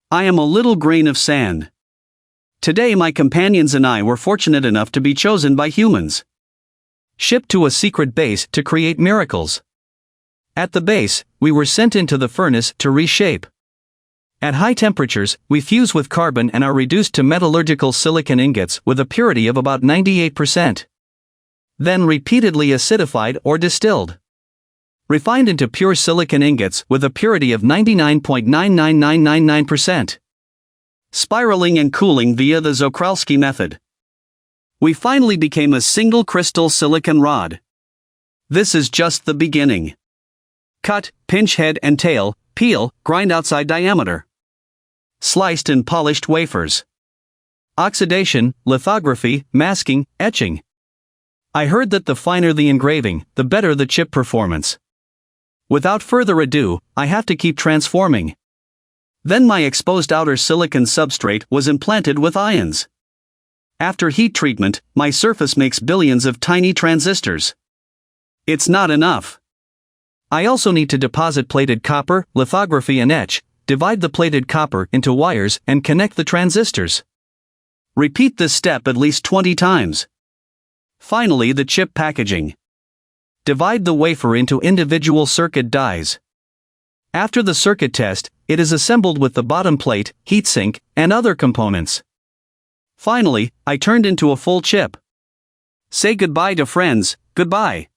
I am a little grain of sand. Today my companions and I were fortunate enough to be chosen by humans. Shipped to a secret base to create miracles. At the base, we were sent into the furnace to reshape. At high temperatures, we fuse with carbon and are reduced to metallurgical silicon ingots with a purity of about 98%. Then repeatedly acidified or distilled. Refined into pure silicon ingots with a purity of 99.99999%. Spiraling and cooling via the Czochralski method. We finally became a single crystal silicon rod. This is just the beginning. Cut, pinch head and tail, peel, grind outside diameter. Sliced and polished wafers. Oxidation, lithography, masking, etching. I heard that the finer the engraving, the better the chip performance. Without further ado, I have to keep transforming. Then my exposed outer silicon substrate was implanted with ions. After heat treatment, my surface makes billions of tiny transistors. It's not enough. I also need to deposit plated copper, lithography and etch, divide the plated copper into wires and connect the transistors. Repeat this step at least 20 times. Finally, the chip packaging. Divide the wafer into individual circuit dies. After the circuit test, it is assembled with the bottom plate, heatsink, and other components. Finally, I turned into a full chip. Say goodbye to friends, goodbye.